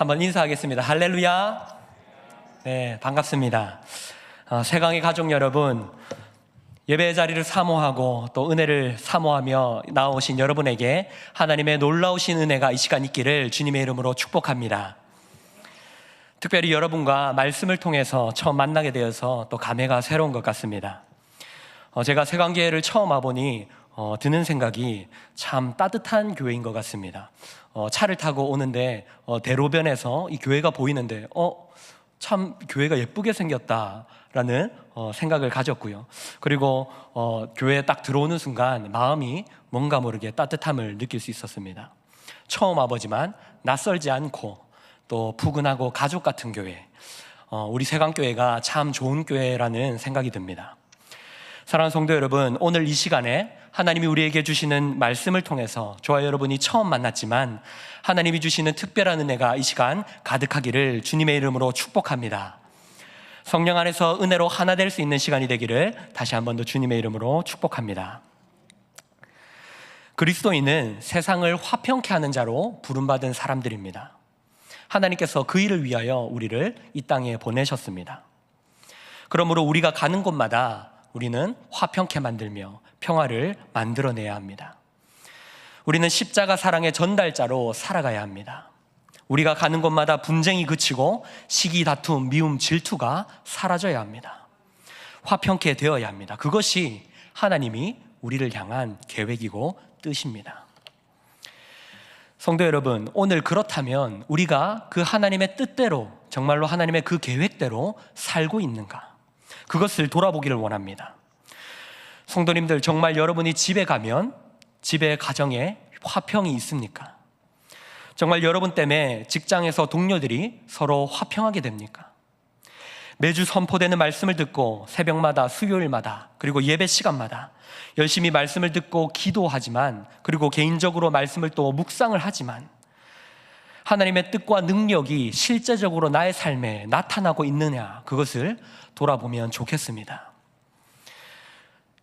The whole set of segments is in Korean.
한번 인사하겠습니다. 할렐루야. 네, 반갑습니다. 세강의 가족 여러분, 예배의 자리를 사모하고 또 은혜를 사모하며 나오신 여러분에게 하나님의 놀라우신 은혜가 이 시간 있기를 주님의 이름으로 축복합니다. 특별히 여러분과 말씀을 통해서 처음 만나게 되어서 또 감회가 새로운 것 같습니다. 제가 세강교회를 처음 와보니 드는 생각이 참 따뜻한 교회인 것 같습니다. 차를 타고 오는데 대로변에서 이 교회가 보이는데 참 교회가 예쁘게 생겼다라는 생각을 가졌고요. 그리고 교회에 딱 들어오는 순간 마음이 뭔가 모르게 따뜻함을 느낄 수 있었습니다. 처음 와보지만 낯설지 않고 또 푸근하고 가족 같은 교회, 우리 세강교회가 참 좋은 교회라는 생각이 듭니다. 사랑하는 성도 여러분, 오늘 이 시간에 하나님이 우리에게 주시는 말씀을 통해서 저와 여러분이 처음 만났지만 하나님이 주시는 특별한 은혜가 이 시간 가득하기를 주님의 이름으로 축복합니다. 성령 안에서 은혜로 하나 될 수 있는 시간이 되기를 다시 한 번 더 주님의 이름으로 축복합니다. 그리스도인은 세상을 화평케 하는 자로 부름받은 사람들입니다. 하나님께서 그 일을 위하여 우리를 이 땅에 보내셨습니다. 그러므로 우리가 가는 곳마다 우리는 화평케 만들며 평화를 만들어내야 합니다. 우리는 십자가 사랑의 전달자로 살아가야 합니다. 우리가 가는 곳마다 분쟁이 그치고 시기, 다툼, 미움, 질투가 사라져야 합니다. 화평케 되어야 합니다. 그것이 하나님이 우리를 향한 계획이고 뜻입니다. 성도 여러분, 오늘 그렇다면 우리가 그 하나님의 뜻대로, 정말로 하나님의 그 계획대로 살고 있는가? 그것을 돌아보기를 원합니다. 성도님들, 정말 여러분이 집에 가면 집에 가정에 화평이 있습니까? 정말 여러분 때문에 직장에서 동료들이 서로 화평하게 됩니까? 매주 선포되는 말씀을 듣고 새벽마다, 수요일마다, 그리고 예배 시간마다 열심히 말씀을 듣고 기도하지만, 그리고 개인적으로 말씀을 또 묵상을 하지만 하나님의 뜻과 능력이 실제적으로 나의 삶에 나타나고 있느냐, 그것을 돌아보면 좋겠습니다.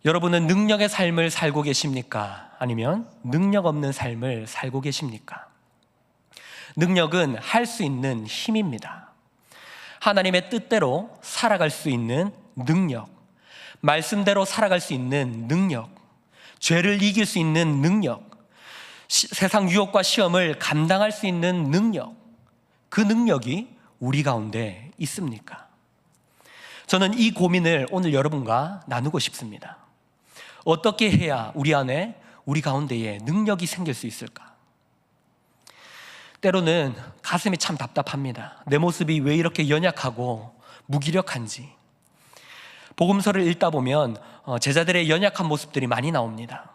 여러분은 능력의 삶을 살고 계십니까? 아니면 능력 없는 삶을 살고 계십니까? 능력은 할 수 있는 힘입니다. 하나님의 뜻대로 살아갈 수 있는 능력, 말씀대로 살아갈 수 있는 능력, 죄를 이길 수 있는 능력, 세상 유혹과 시험을 감당할 수 있는 능력, 그 능력이 우리 가운데 있습니까? 저는 이 고민을 오늘 여러분과 나누고 싶습니다. 어떻게 해야 우리 안에, 우리 가운데에 능력이 생길 수 있을까? 때로는 가슴이 참 답답합니다. 내 모습이 왜 이렇게 연약하고 무기력한지. 복음서를 읽다 보면 제자들의 연약한 모습들이 많이 나옵니다.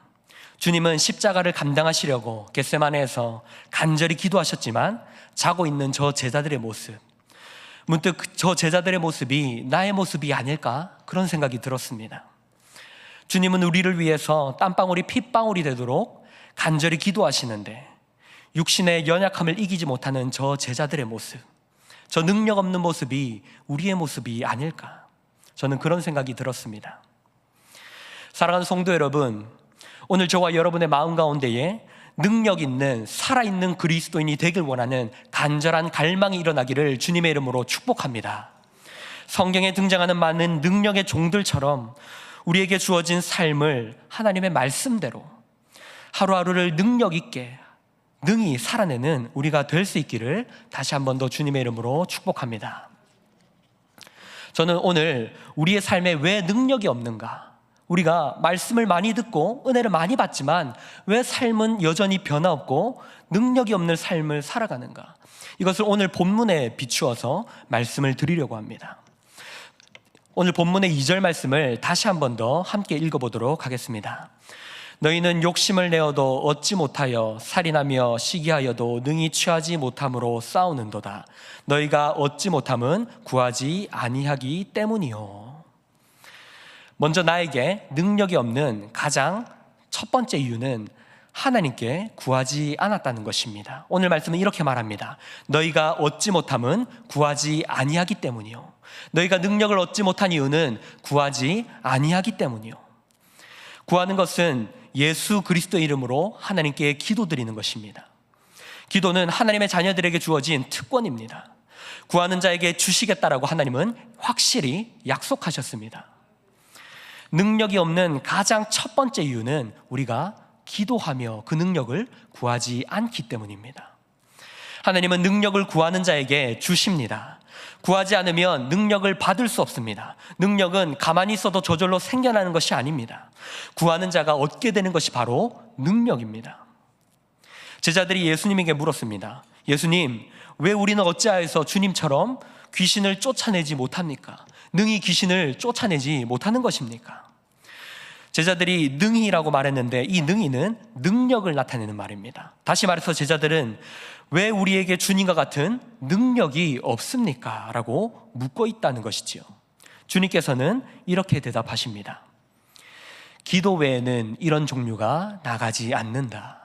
주님은 십자가를 감당하시려고 겟세마네에서 간절히 기도하셨지만 자고 있는 저 제자들의 모습, 문득 저 제자들의 모습이 나의 모습이 아닐까? 그런 생각이 들었습니다. 주님은 우리를 위해서 땀방울이 핏방울이 되도록 간절히 기도하시는데 육신의 연약함을 이기지 못하는 저 제자들의 모습, 저 능력 없는 모습이 우리의 모습이 아닐까? 저는 그런 생각이 들었습니다. 사랑하는 성도 여러분, 오늘 저와 여러분의 마음 가운데에 능력 있는 살아있는 그리스도인이 되길 원하는 간절한 갈망이 일어나기를 주님의 이름으로 축복합니다. 성경에 등장하는 많은 능력의 종들처럼 우리에게 주어진 삶을 하나님의 말씀대로 하루하루를 능력 있게 능히 살아내는 우리가 될 수 있기를 다시 한 번 더 주님의 이름으로 축복합니다. 저는 오늘 우리의 삶에 왜 능력이 없는가? 우리가 말씀을 많이 듣고 은혜를 많이 받지만 왜 삶은 여전히 변화 없고 능력이 없는 삶을 살아가는가? 이것을 오늘 본문에 비추어서 말씀을 드리려고 합니다. 오늘 본문의 2절 말씀을 다시 한 번 더 함께 읽어보도록 하겠습니다. 너희는 욕심을 내어도 얻지 못하여 살인하며 시기하여도 능히 취하지 못함으로 싸우는도다. 너희가 얻지 못함은 구하지 아니하기 때문이요. 먼저 나에게 능력이 없는 가장 첫 번째 이유는 하나님께 구하지 않았다는 것입니다. 오늘 말씀은 이렇게 말합니다. 너희가 얻지 못함은 구하지 아니하기 때문이요. 너희가 능력을 얻지 못한 이유는 구하지 아니하기 때문이요. 구하는 것은 예수 그리스도의 이름으로 하나님께 기도드리는 것입니다. 기도는 하나님의 자녀들에게 주어진 특권입니다. 구하는 자에게 주시겠다라고 하나님은 확실히 약속하셨습니다. 능력이 없는 가장 첫 번째 이유는 우리가 기도하며 그 능력을 구하지 않기 때문입니다. 하나님은 능력을 구하는 자에게 주십니다. 구하지 않으면 능력을 받을 수 없습니다. 능력은 가만히 있어도 저절로 생겨나는 것이 아닙니다. 구하는 자가 얻게 되는 것이 바로 능력입니다. 제자들이 예수님에게 물었습니다. 예수님, 왜 우리는 어찌하여서 주님처럼 귀신을 쫓아내지 못합니까? 능히 귀신을 쫓아내지 못하는 것입니까? 제자들이 능히라고 말했는데 이 능히는 능력을 나타내는 말입니다. 다시 말해서 제자들은 왜 우리에게 주님과 같은 능력이 없습니까? 라고 묻고 있다는 것이지요. 주님께서는 이렇게 대답하십니다. 기도 외에는 이런 종류가 나가지 않는다.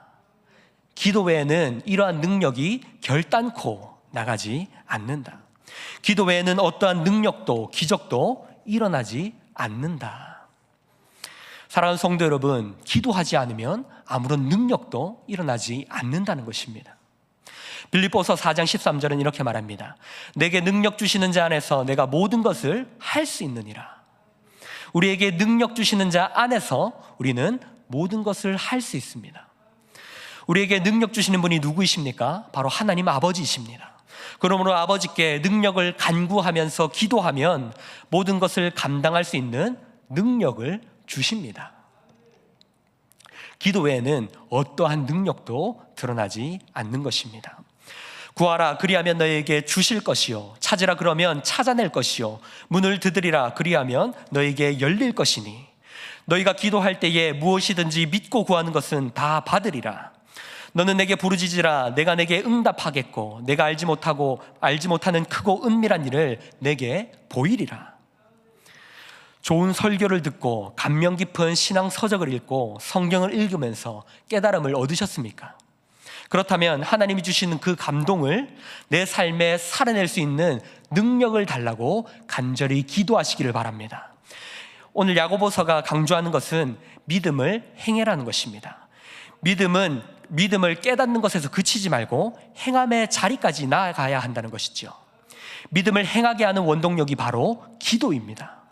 기도 외에는 이러한 능력이 결단코 나가지 않는다. 기도 외에는 어떠한 능력도 기적도 일어나지 않는다. 사랑하는 성도 여러분, 기도하지 않으면 아무런 능력도 일어나지 않는다는 것입니다. 빌립보서 4장 13절은 이렇게 말합니다. 내게 능력 주시는 자 안에서 내가 모든 것을 할 수 있느니라. 우리에게 능력 주시는 자 안에서 우리는 모든 것을 할 수 있습니다. 우리에게 능력 주시는 분이 누구이십니까? 바로 하나님 아버지이십니다. 그러므로 아버지께 능력을 간구하면서 기도하면 모든 것을 감당할 수 있는 능력을 주십니다. 기도 외에는 어떠한 능력도 드러나지 않는 것입니다. 구하라 그리하면 너에게 주실 것이요 찾으라 그러면 찾아낼 것이요 문을 두드리라 그리하면 너에게 열릴 것이니 너희가 기도할 때에 무엇이든지 믿고 구하는 것은 다 받으리라. 너는 내게 부르짖으라 내가 내게 응답하겠고 내가 알지 못하는 크고 은밀한 일을 내게 보이리라. 좋은 설교를 듣고 감명 깊은 신앙 서적을 읽고 성경을 읽으면서 깨달음을 얻으셨습니까? 그렇다면 하나님이 주시는 그 감동을 내 삶에 살아낼 수 있는 능력을 달라고 간절히 기도하시기를 바랍니다. 오늘 야고보서가 강조하는 것은 믿음을 행해라는 것입니다. 믿음을 깨닫는 것에서 그치지 말고 행함의 자리까지 나아가야 한다는 것이죠. 믿음을 행하게 하는 원동력이 바로 기도입니다.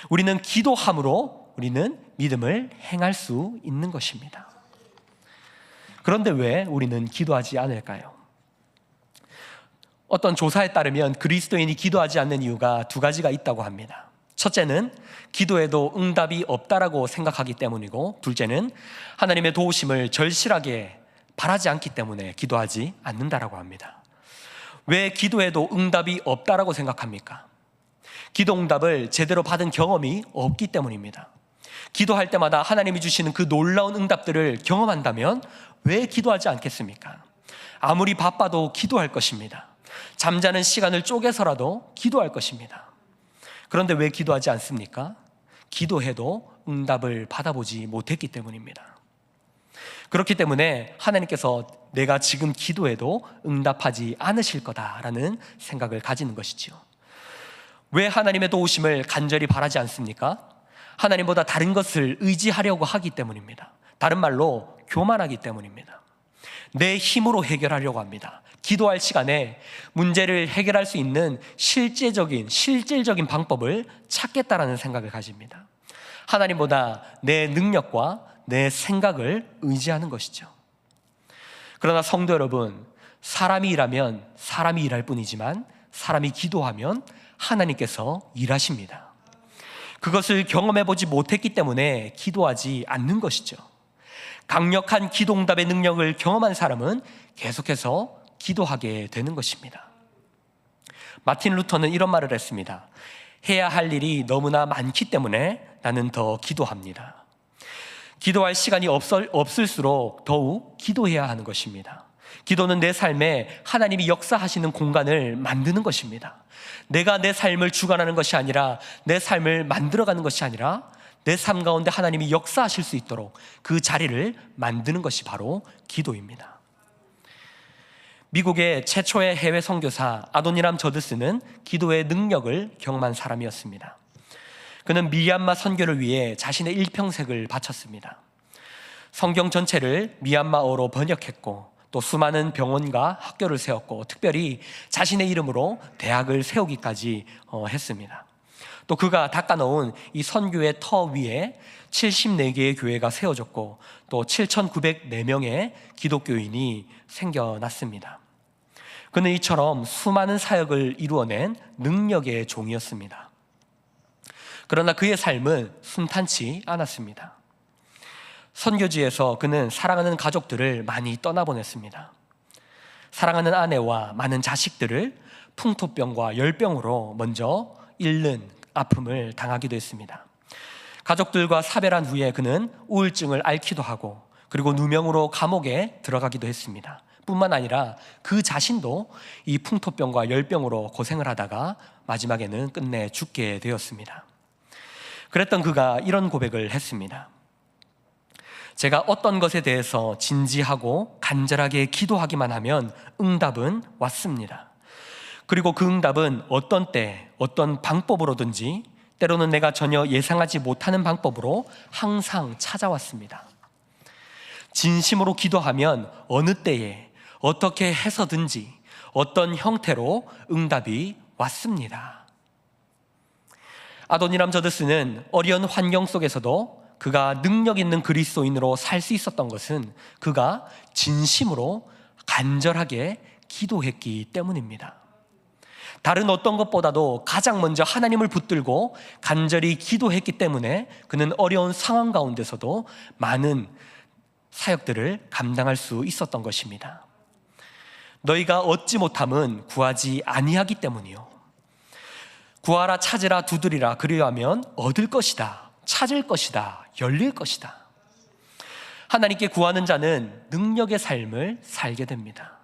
우리는 기도함으로 우리는 믿음을 행할 수 있는 것입니다. 그런데 왜 우리는 기도하지 않을까요? 어떤 조사에 따르면 그리스도인이 기도하지 않는 이유가 두 가지가 있다고 합니다. 첫째는 기도에도 응답이 없다라고 생각하기 때문이고, 둘째는 하나님의 도우심을 절실하게 바라지 않기 때문에 기도하지 않는다라고 합니다. 왜 기도에도 응답이 없다라고 생각합니까? 기도 응답을 제대로 받은 경험이 없기 때문입니다. 기도할 때마다 하나님이 주시는 그 놀라운 응답들을 경험한다면 왜 기도하지 않겠습니까? 아무리 바빠도 기도할 것입니다. 잠자는 시간을 쪼개서라도 기도할 것입니다. 그런데 왜 기도하지 않습니까? 기도해도 응답을 받아보지 못했기 때문입니다. 그렇기 때문에 하나님께서 내가 지금 기도해도 응답하지 않으실 거다라는 생각을 가지는 것이지요. 왜 하나님의 도우심을 간절히 바라지 않습니까? 하나님보다 다른 것을 의지하려고 하기 때문입니다. 다른 말로 교만하기 때문입니다. 내 힘으로 해결하려고 합니다. 기도할 시간에 문제를 해결할 수 있는 실질적인 방법을 찾겠다라는 생각을 가집니다. 하나님보다 내 능력과 내 생각을 의지하는 것이죠. 그러나 성도 여러분, 사람이 일하면 사람이 일할 뿐이지만 사람이 기도하면 하나님께서 일하십니다. 그것을 경험해보지 못했기 때문에 기도하지 않는 것이죠. 강력한 기도응답의 능력을 경험한 사람은 계속해서 기도하게 되는 것입니다. 마틴 루터는 이런 말을 했습니다. 해야 할 일이 너무나 많기 때문에 나는 더 기도합니다. 기도할 시간이 없을수록 더욱 기도해야 하는 것입니다. 기도는 내 삶에 하나님이 역사하시는 공간을 만드는 것입니다. 내가 내 삶을 주관하는 것이 아니라, 내 삶을 만들어가는 것이 아니라 내 삶 가운데 하나님이 역사하실 수 있도록 그 자리를 만드는 것이 바로 기도입니다. 미국의 최초의 해외 선교사 아도니람 저드스는 기도의 능력을 경험한 사람이었습니다. 그는 미얀마 선교를 위해 자신의 일평생을 바쳤습니다. 성경 전체를 미얀마어로 번역했고 또 수많은 병원과 학교를 세웠고 특별히 자신의 이름으로 대학을 세우기까지 했습니다. 또 그가 닦아놓은 이 선교의 터 위에 74개의 교회가 세워졌고 또 7,904명의 기독교인이 생겨났습니다. 그는 이처럼 수많은 사역을 이루어낸 능력의 종이었습니다. 그러나 그의 삶은 순탄치 않았습니다. 선교지에서 그는 사랑하는 가족들을 많이 떠나보냈습니다. 사랑하는 아내와 많은 자식들을 풍토병과 열병으로 먼저 잃는 아픔을 당하기도 했습니다. 가족들과 사별한 후에 그는 우울증을 앓기도 하고 그리고 누명으로 감옥에 들어가기도 했습니다. 뿐만 아니라 그 자신도 이 풍토병과 열병으로 고생을 하다가 마지막에는 끝내 죽게 되었습니다. 그랬던 그가 이런 고백을 했습니다. 제가 어떤 것에 대해서 진지하고 간절하게 기도하기만 하면 응답은 왔습니다. 그리고 그 응답은 어떤 때, 어떤 방법으로든지 때로는 내가 전혀 예상하지 못하는 방법으로 항상 찾아왔습니다. 진심으로 기도하면 어느 때에 어떻게 해서든지 어떤 형태로 응답이 왔습니다. 아도니람 저드스는 어려운 환경 속에서도 그가 능력 있는 그리스도인으로 살 수 있었던 것은 그가 진심으로 간절하게 기도했기 때문입니다. 다른 어떤 것보다도 가장 먼저 하나님을 붙들고 간절히 기도했기 때문에 그는 어려운 상황 가운데서도 많은 사역들을 감당할 수 있었던 것입니다. 너희가 얻지 못함은 구하지 아니하기 때문이요. 구하라, 찾으라, 두드리라, 그리하면 얻을 것이다, 찾을 것이다, 열릴 것이다. 하나님께 구하는 자는 능력의 삶을 살게 됩니다.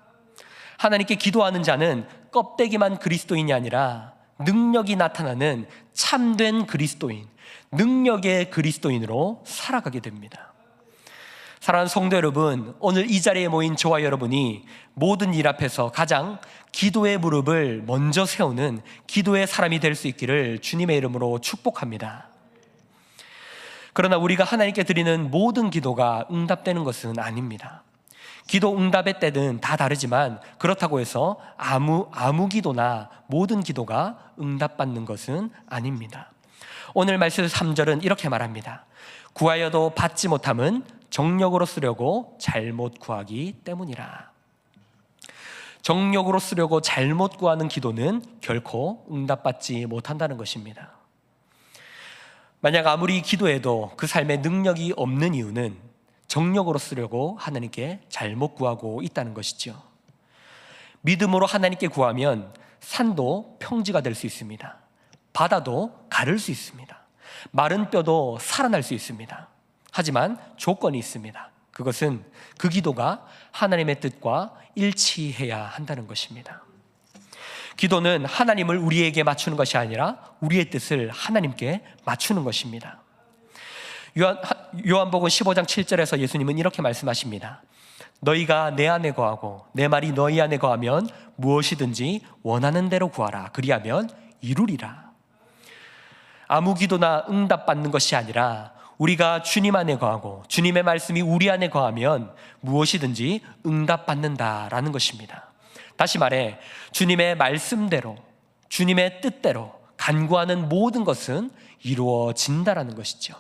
하나님께 기도하는 자는 껍데기만 그리스도인이 아니라 능력이 나타나는 참된 그리스도인, 능력의 그리스도인으로 살아가게 됩니다. 사랑하는 성도 여러분, 오늘 이 자리에 모인 저와 여러분이 모든 일 앞에서 가장 기도의 무릎을 먼저 세우는 기도의 사람이 될 수 있기를 주님의 이름으로 축복합니다. 그러나 우리가 하나님께 드리는 모든 기도가 응답되는 것은 아닙니다. 기도 응답의 때는 다 다르지만 그렇다고 해서 아무 기도나 모든 기도가 응답받는 것은 아닙니다. 오늘 말씀 3절은 이렇게 말합니다. 구하여도 받지 못함은 정력으로 쓰려고 잘못 구하기 때문이라. 정력으로 쓰려고 잘못 구하는 기도는 결코 응답받지 못한다는 것입니다. 만약 아무리 기도해도 그 삶에 능력이 없는 이유는 정력으로 쓰려고 하나님께 잘못 구하고 있다는 것이죠. 믿음으로 하나님께 구하면 산도 평지가 될 수 있습니다. 바다도 가를 수 있습니다. 마른 뼈도 살아날 수 있습니다. 하지만 조건이 있습니다. 그것은 그 기도가 하나님의 뜻과 일치해야 한다는 것입니다. 기도는 하나님을 우리에게 맞추는 것이 아니라 우리의 뜻을 하나님께 맞추는 것입니다. 요한복음 15장 7절에서 예수님은 이렇게 말씀하십니다. 너희가 내 안에 거하고 내 말이 너희 안에 거하면 무엇이든지 원하는 대로 구하라. 그리하면 이루리라. 아무 기도나 응답받는 것이 아니라 우리가 주님 안에 거하고 주님의 말씀이 우리 안에 거하면 무엇이든지 응답받는다라는 것입니다. 다시 말해 주님의 말씀대로 주님의 뜻대로 간구하는 모든 것은 이루어진다라는 것이죠.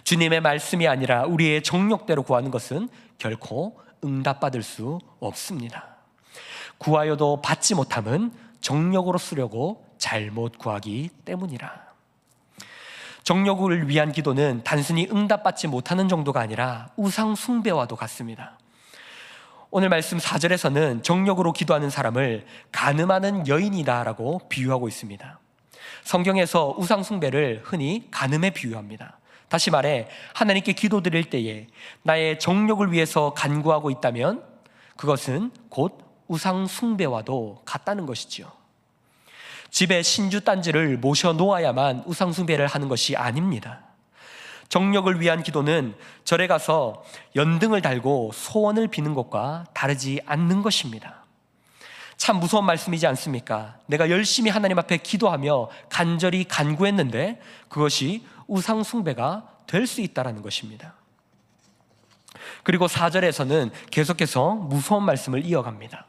주님의 말씀이 아니라 우리의 정욕대로 구하는 것은 결코 응답받을 수 없습니다. 구하여도 받지 못함은 정욕으로 쓰려고 잘못 구하기 때문이라. 정욕을 위한 기도는 단순히 응답받지 못하는 정도가 아니라 우상 숭배와도 같습니다. 오늘 말씀 4절에서는 정욕으로 기도하는 사람을 간음하는 여인이다라고 비유하고 있습니다. 성경에서 우상 숭배를 흔히 간음에 비유합니다. 다시 말해 하나님께 기도드릴 때에 나의 정욕을 위해서 간구하고 있다면 그것은 곧 우상 숭배와도 같다는 것이지요. 집에 신주 딴지를 모셔 놓아야만 우상 숭배를 하는 것이 아닙니다. 정욕을 위한 기도는 절에 가서 연등을 달고 소원을 비는 것과 다르지 않는 것입니다. 참 무서운 말씀이지 않습니까? 내가 열심히 하나님 앞에 기도하며 간절히 간구했는데 그것이 우상 숭배가 될 수 있다는 것입니다. 그리고 4절에서는 계속해서 무서운 말씀을 이어갑니다.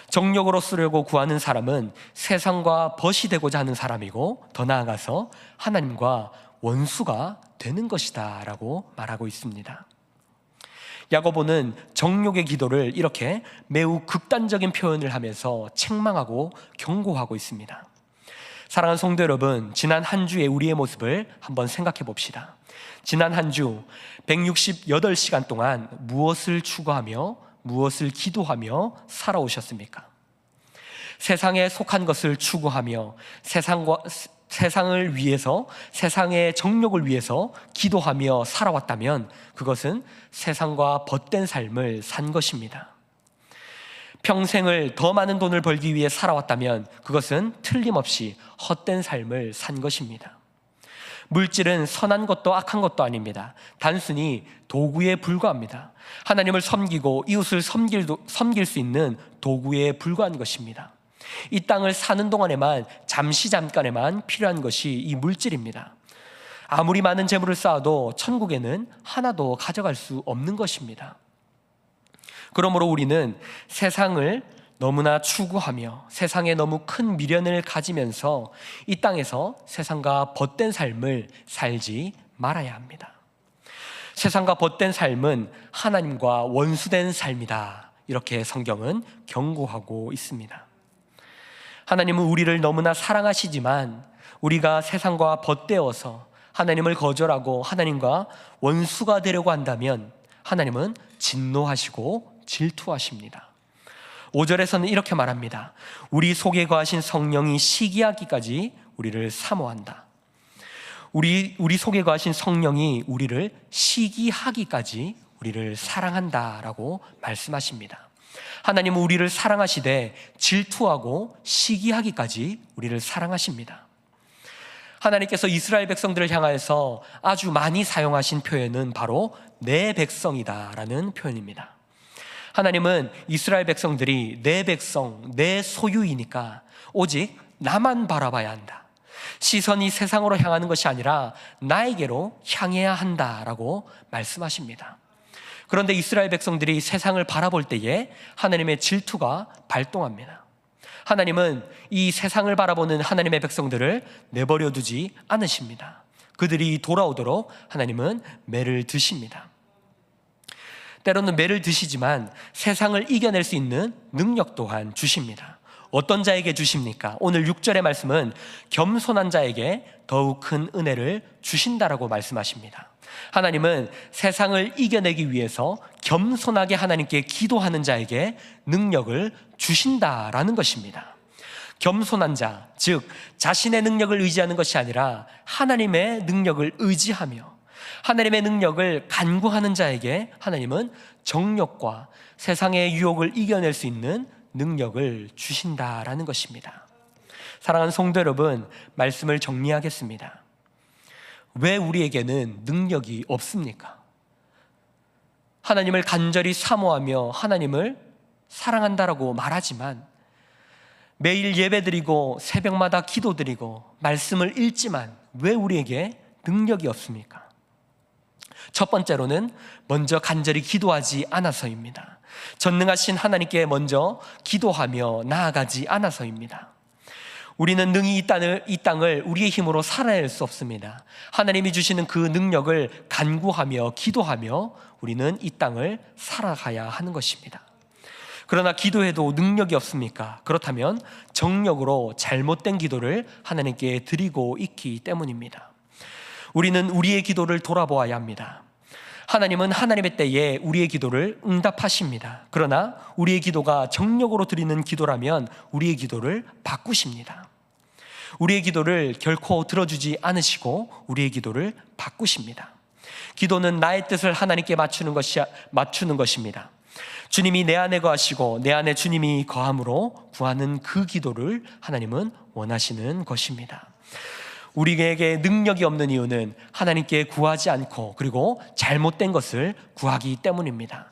정욕으로 쓰려고 구하는 사람은 세상과 벗이 되고자 하는 사람이고 더 나아가서 하나님과 원수가 되는 것이다 라고 말하고 있습니다. 야고보는 정욕의 기도를 이렇게 매우 극단적인 표현을 하면서 책망하고 경고하고 있습니다. 사랑하는 성도 여러분, 지난 한 주의 우리의 모습을 한번 생각해 봅시다. 지난 한 주 168시간 동안 무엇을 추구하며 무엇을 기도하며 살아오셨습니까? 세상에 속한 것을 추구하며 세상을 위해서, 세상의 정욕을 위해서 기도하며 살아왔다면 그것은 세상과 벗된 삶을 산 것입니다. 평생을 더 많은 돈을 벌기 위해 살아왔다면 그것은 틀림없이 헛된 삶을 산 것입니다. 물질은 선한 것도 악한 것도 아닙니다. 단순히 도구에 불과합니다. 하나님을 섬기고 이웃을 섬길 수 있는 도구에 불과한 것입니다. 이 땅을 사는 동안에만, 잠깐에만 필요한 것이 이 물질입니다. 아무리 많은 재물을 쌓아도 천국에는 하나도 가져갈 수 없는 것입니다. 그러므로 우리는 세상을 너무나 추구하며 세상에 너무 큰 미련을 가지면서 이 땅에서 세상과 벗된 삶을 살지 말아야 합니다. 세상과 벗된 삶은 하나님과 원수된 삶이다, 이렇게 성경은 경고하고 있습니다. 하나님은 우리를 너무나 사랑하시지만 우리가 세상과 벗되어서 하나님을 거절하고 하나님과 원수가 되려고 한다면 하나님은 진노하시고 질투하십니다. 5절에서는 이렇게 말합니다. 우리 속에 거하신 성령이 시기하기까지 우리를 사모한다. 우리 속에 거하신 성령이 우리를 시기하기까지 우리를 사랑한다라고 말씀하십니다. 하나님은 우리를 사랑하시되 질투하고 시기하기까지 우리를 사랑하십니다. 하나님께서 이스라엘 백성들을 향하여서 아주 많이 사용하신 표현은 바로 내 백성이다라는 표현입니다. 하나님은 이스라엘 백성들이 내 백성, 내 소유이니까 오직 나만 바라봐야 한다. 시선이 세상으로 향하는 것이 아니라 나에게로 향해야 한다라고 말씀하십니다. 그런데 이스라엘 백성들이 세상을 바라볼 때에 하나님의 질투가 발동합니다. 하나님은 이 세상을 바라보는 하나님의 백성들을 내버려 두지 않으십니다. 그들이 돌아오도록 하나님은 매를 드십니다. 때로는 매를 드시지만 세상을 이겨낼 수 있는 능력 또한 주십니다. 어떤 자에게 주십니까? 오늘 6절의 말씀은 겸손한 자에게 더욱 큰 은혜를 주신다라고 말씀하십니다. 하나님은 세상을 이겨내기 위해서 겸손하게 하나님께 기도하는 자에게 능력을 주신다라는 것입니다. 겸손한 자, 즉 자신의 능력을 의지하는 것이 아니라 하나님의 능력을 의지하며 하나님의 능력을 간구하는 자에게 하나님은 정욕과 세상의 유혹을 이겨낼 수 있는 능력을 주신다라는 것입니다. 사랑하는 성도 여러분, 말씀을 정리하겠습니다. 왜 우리에게는 능력이 없습니까? 하나님을 간절히 사모하며 하나님을 사랑한다라고 말하지만 매일 예배드리고 새벽마다 기도드리고 말씀을 읽지만 왜 우리에게 능력이 없습니까? 첫 번째로는 먼저 간절히 기도하지 않아서입니다. 전능하신 하나님께 먼저 기도하며 나아가지 않아서입니다. 우리는 능히 이 땅을 우리의 힘으로 살아낼 수 없습니다. 하나님이 주시는 그 능력을 간구하며 기도하며 우리는 이 땅을 살아가야 하는 것입니다. 그러나 기도해도 능력이 없습니까? 그렇다면 정력으로 잘못된 기도를 하나님께 드리고 있기 때문입니다. 우리는 우리의 기도를 돌아보아야 합니다. 하나님은 하나님의 때에 우리의 기도를 응답하십니다. 그러나 우리의 기도가 정력으로 드리는 기도라면 우리의 기도를 바꾸십니다. 우리의 기도를 결코 들어주지 않으시고 우리의 기도를 바꾸십니다. 기도는 나의 뜻을 하나님께 맞추는 것입니다. 주님이 내 안에 거하시고 내 안에 주님이 거함으로 구하는 그 기도를 하나님은 원하시는 것입니다. 우리에게 능력이 없는 이유는 하나님께 구하지 않고 그리고 잘못된 것을 구하기 때문입니다.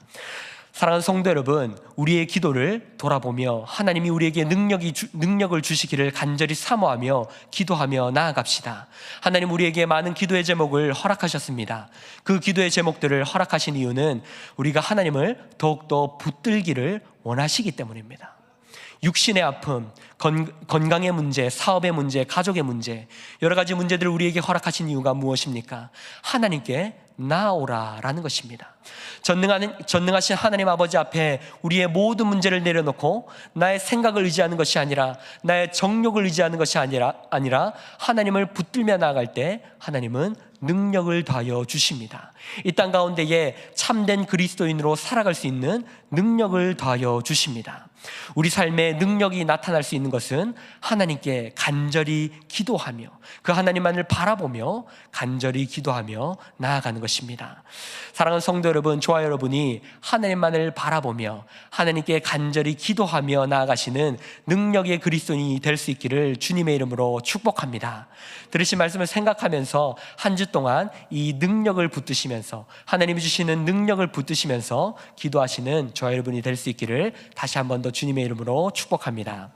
사랑하는 성도 여러분, 우리의 기도를 돌아보며 하나님이 우리에게 능력을 주시기를 간절히 사모하며 기도하며 나아갑시다. 하나님 우리에게 많은 기도의 제목을 허락하셨습니다. 그 기도의 제목들을 허락하신 이유는 우리가 하나님을 더욱더 붙들기를 원하시기 때문입니다. 육신의 아픔, 건강의 문제, 사업의 문제, 가족의 문제, 여러 가지 문제들을 우리에게 허락하신 이유가 무엇입니까? 하나님께 나아오라라는 것입니다. 전능하신 하나님 아버지 앞에 우리의 모든 문제를 내려놓고 나의 생각을 의지하는 것이 아니라, 나의 정욕을 의지하는 것이 아니라 하나님을 붙들며 나아갈 때 하나님은 능력을 더하여 주십니다. 이 땅 가운데에 참된 그리스도인으로 살아갈 수 있는 능력을 더하여 주십니다. 우리 삶에 능력이 나타날 수 있는 것은 하나님께 간절히 기도하며 그 하나님만을 바라보며 간절히 기도하며 나아가는 것입니다. 사랑하는 성도 여러분, 저와 여러분이 하나님만을 바라보며 하나님께 간절히 기도하며 나아가시는 능력의 그리스도인이 될 수 있기를 주님의 이름으로 축복합니다. 들으신 말씀을 생각하면서 한 주 동안 이 능력을 붙드시면서, 하나님이 주시는 능력을 붙드시면서 기도하시는 저와 여러분이 될 수 있기를 다시 한 번 더 주님의 이름으로 축복합니다.